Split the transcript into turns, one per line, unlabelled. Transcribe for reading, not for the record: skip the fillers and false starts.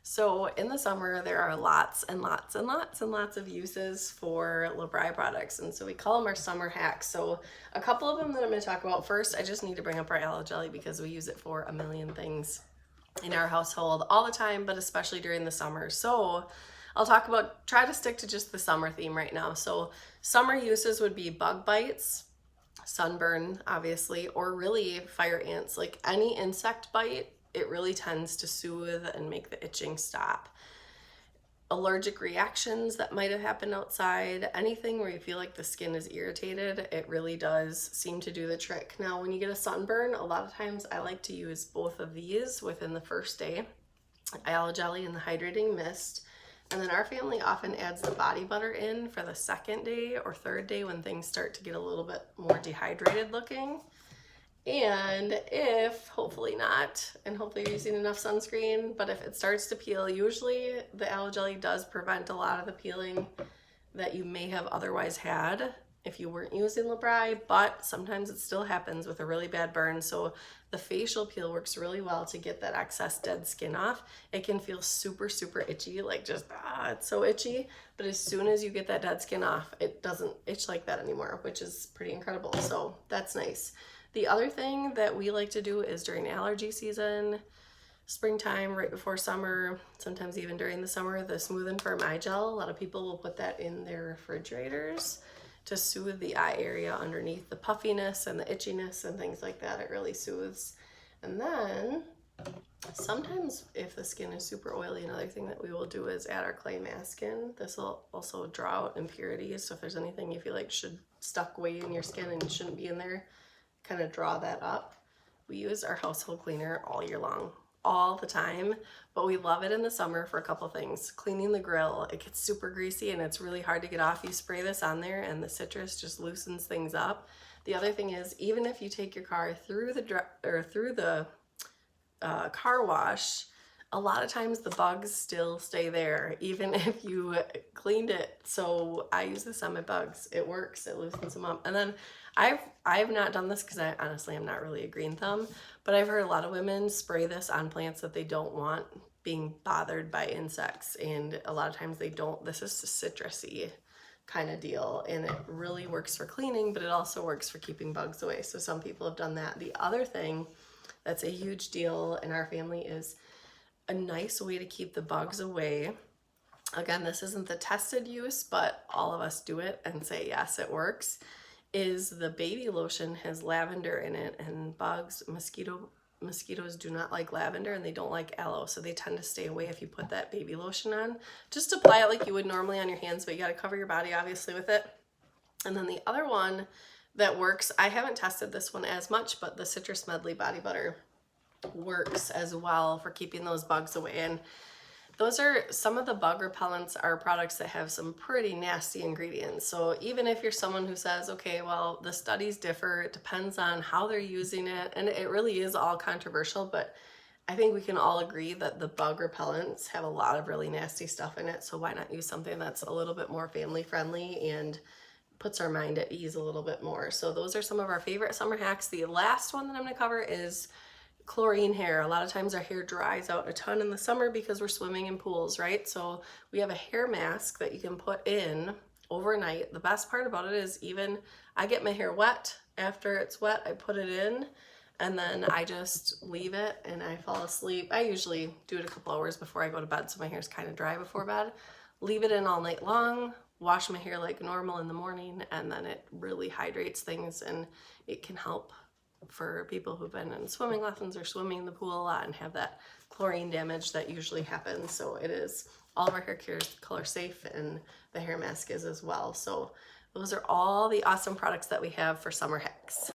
So in the summer, there are lots and lots and lots and lots of uses for BRI products. And so we call them our summer hacks. So a couple of them that I'm going to talk about first, I just need to bring up our aloe jelly because we use it for a million things in our household all the time, but especially during the summer. So I'll try to stick to just the summer theme right now. So summer uses would be bug bites, sunburn, obviously, or really fire ants. Like any insect bite, it really tends to soothe and make the itching stop. Allergic reactions that might have happened outside, anything where you feel like the skin is irritated, it really does seem to do the trick. Now, when you get a sunburn, a lot of times I like to use both of these within the first day, aloe jelly and the hydrating mist. And then our family often adds the body butter in for the second day or third day when things start to get a little bit more dehydrated looking. And if, hopefully not, and hopefully you're using enough sunscreen, but if it starts to peel, usually the aloe jelly does prevent a lot of the peeling that you may have otherwise had if you weren't using BRI, but sometimes it still happens with a really bad burn. So the facial peel works really well to get that excess dead skin off. It can feel super, super itchy, like just, it's so itchy. But as soon as you get that dead skin off, it doesn't itch like that anymore, which is pretty incredible. So that's nice. The other thing that we like to do is during allergy season, springtime, right before summer, sometimes even during the summer, the Smooth and Firm eye gel. A lot of people will put that in their refrigerators to soothe the eye area underneath the puffiness and the itchiness and things like that. It really soothes. And then sometimes if the skin is super oily, another thing that we will do is add our clay mask in. This will also draw out impurities. So if there's anything you feel like should stuck way in your skin and shouldn't be in there, kind of draw that up. We use our household cleaner all year long, all the time, but we love it in the summer for a couple things. Cleaning the grill, it gets super greasy and it's really hard to get off. You spray this on there and the citrus just loosens things up. The other thing is, even if you take your car through the car wash, a lot of times the bugs still stay there even if you cleaned it. So I use this on my bugs. It works, it loosens them up. And then I've not done this because I honestly am not really a green thumb, but I've heard a lot of women spray this on plants that they don't want being bothered by insects, and a lot of times they don't. This is a citrusy kind of deal, and it really works for cleaning, but it also works for keeping bugs away. So some people have done that. The other thing that's a huge deal in our family is a nice way to keep the bugs away. Again, this isn't the tested use, but all of us do it and say, yes, it works, is the baby lotion has lavender in it, and mosquitoes do not like lavender and they don't like aloe, so they tend to stay away if you put that baby lotion on. Just apply it like you would normally on your hands, but you got to cover your body obviously with it. And then the other one that works, I haven't tested this one as much, but the citrus medley body butter works as well for keeping those bugs away. And those are some of the bug repellents are products that have some pretty nasty ingredients. So even if you're someone who says, okay, well, the studies differ, it depends on how they're using it, and it really is all controversial, but I think we can all agree that the bug repellents have a lot of really nasty stuff in it. So why not use something that's a little bit more family friendly and puts our mind at ease a little bit more. So those are some of our favorite summer hacks. The last one that I'm going to cover is chlorine hair. A lot of times our hair dries out a ton in the summer because we're swimming in pools, right? So we have a hair mask that you can put in overnight. The best part about it is, even I get my hair wet. After it's wet, I put it in and then I just leave it and I fall asleep. I usually do it a couple hours before I go to bed, so my hair's kind of dry before bed. Leave it in all night long, wash my hair like normal in the morning, and then it really hydrates things, and it can help for people who've been in swimming lessons or swimming in the pool a lot and have that chlorine damage that usually happens. So it is, all of our hair care is color safe, and the hair mask is as well. So those are all the awesome products that we have for summer hacks.